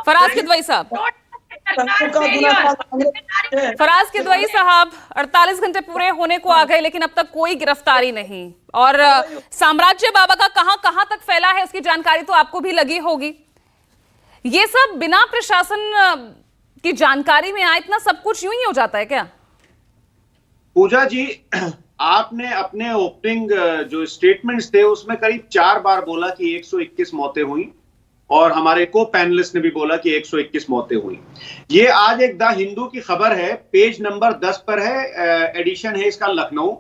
फराज किदवई साहब, फराज किदवई साहब, 48 घंटे पूरे होने को आ गए लेकिन अब तक कोई गिरफ्तारी नहीं। और साम्राज्य बाबा का कहां कहां तक फैला है उसकी जानकारी तो आपको भी लगी होगी। ये सब बिना प्रशासन की जानकारी में आए इतना सब कुछ यूं ही हो जाता है क्या? पूजा जी, आपने अपने ओपनिंग जो स्टेटमेंट्स थे उसमें करीब 4 बार बोला कि 121 मौतें हुई और हमारे को पैनलिस्ट ने भी बोला कि 121 मौतें हुई। ये आज एक द हिंदू की खबर है, पेज नंबर 10 पर है, एडिशन है इसका लखनऊ।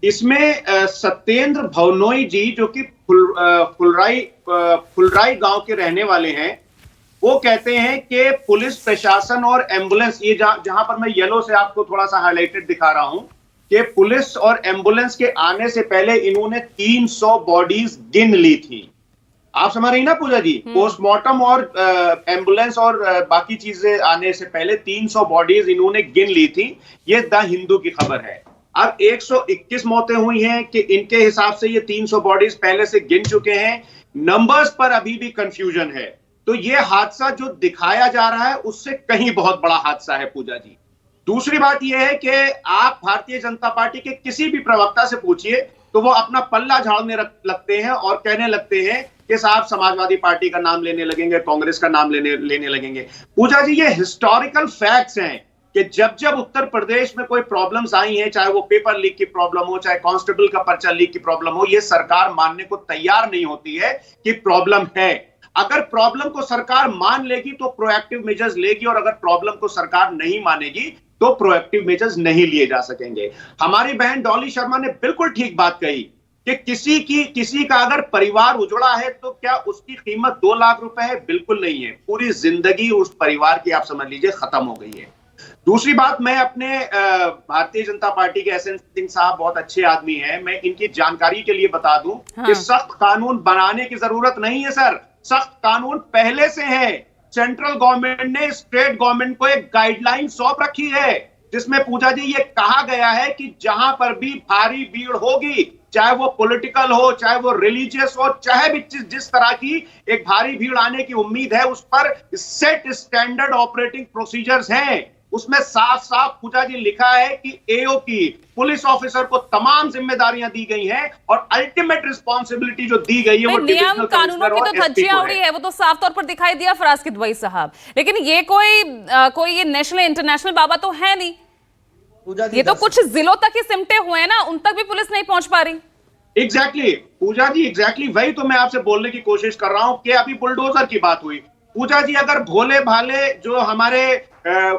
इसमें सत्येंद्र भवनोई जी जो कि फुलराई गांव के रहने वाले हैं, वो कहते हैं कि पुलिस प्रशासन और एम्बुलेंस, ये जहां पर मैं येलो से आपको थोड़ा सा हाईलाइटेड दिखा रहा हूं, कि पुलिस और एम्बुलेंस के आने से पहले इन्होंने 300 बॉडीज गिन ली थी। आप समझ रही ना पूजा जी? पोस्टमार्टम और एम्बुलेंस और बाकी चीजें आने से पहले 300 बॉडीज इन्होंने गिन ली थी। ये द हिंदू की खबर है। अब 121 मौतें हुई हैं कि इनके हिसाब से ये 300 बॉडीज पहले से गिन चुके हैं। नंबर्स पर अभी भी कंफ्यूजन है। तो ये हादसा जो दिखाया जा रहा है उससे कहीं बहुत बड़ा हादसा है पूजा जी। दूसरी बात यह है कि आप भारतीय जनता पार्टी के किसी भी प्रवक्ता से पूछिए तो वो अपना पल्ला झाड़ने लगते हैं और कहने लगते हैं कि साहब समाजवादी पार्टी का नाम लेने लगेंगे, कांग्रेस का नाम लेने लगेंगे। पूजा जी, ये हिस्टोरिकल फैक्ट्स हैं कि जब जब उत्तर प्रदेश में कोई प्रॉब्लम्स आई हैं, चाहे वो पेपर लीक की प्रॉब्लम हो, चाहे कांस्टेबल का पर्चा लीक की प्रॉब्लम हो, ये सरकार मानने को तैयार नहीं होती है कि प्रॉब्लम है। अगर प्रॉब्लम को सरकार मान लेगी तो प्रोएक्टिव मेजर्स लेगी, और अगर प्रॉब्लम को सरकार नहीं मानेगी तो प्रोएक्टिव मेजर्स नहीं लिए जा सकेंगे। हमारी बहन डॉली शर्मा ने बिल्कुल ठीक बात कही कि किसी का अगर परिवार उजड़ा है तो क्या उसकी कीमत 2 लाख रुपए है? बिल्कुल नहीं है। पूरी जिंदगी उस परिवार की आप समझ लीजिए खत्म हो गई है। दूसरी बात, मैं अपने भारतीय जनता पार्टी के एसएन सिंह साहब बहुत अच्छे आदमी हैं, मैं इनकी जानकारी के लिए बता दूं कि सख्त कानून बनाने की जरूरत नहीं है सर, सख्त कानून पहले से है। सेंट्रल गवर्नमेंट ने स्टेट गवर्नमेंट को एक गाइडलाइन सौंप रखी है जिसमें पूजा जी ये कहा गया है कि जहां पर भी भारी भीड़ होगी, चाहे वो पॉलिटिकल हो, चाहे वो रिलीजियस हो, चाहे भी जिस तरह की एक भारी भीड़ आने की उम्मीद है, उस पर सेट स्टैंडर्ड ऑपरेटिंग प्रोसीजर्स हैं। उसमें साफ साफ पूजा जी लिखा है कि एओ की पुलिस ऑफिसर को तमाम जिम्मेदारियां दी गई हैं और अल्टीमेट रिस्पांसिबिलिटी जो दी गई है वो नियम कानूनों की तो धज्जियां उड़ी है, वो तो साफ तौर पर दिखाई दिया फराज किदवई साहब। लेकिन ये कोई ये नेशनल इंटरनेशनल बाबा तो है नहीं, ये तो कुछ जिलों तक ही सिमटे हुए हैं ना, उन तक भी पुलिस नहीं पहुंच पा रही। एग्जैक्टली पूजा जी, एग्जैक्टली वही तो मैं आपसे बोलने की कोशिश कर रहा हूं कि अभी बुलडोजर की बात हुई। पूजा जी, अगर भोले भाले जो हमारे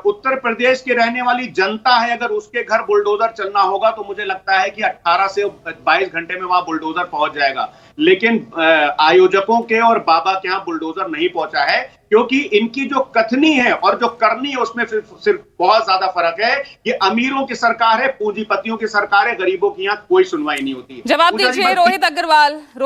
उत्तर प्रदेश की रहने वाली जनता है, अगर उसके घर बुलडोजर चलना होगा तो मुझे लगता है कि 18 से 22 घंटे में वहां बुलडोजर पहुंच जाएगा। लेकिन आयोजकों के और बाबा के यहाँ बुलडोजर नहीं पहुंचा है, क्योंकि इनकी जो कथनी है और जो करनी है उसमें सिर्फ बहुत ज्यादा फर्क है। ये अमीरों की सरकार है, पूंजीपतियों की सरकार है, गरीबों की यहाँ कोई सुनवाई नहीं होती है। जवाब दीजिए रोहित अग्रवाल।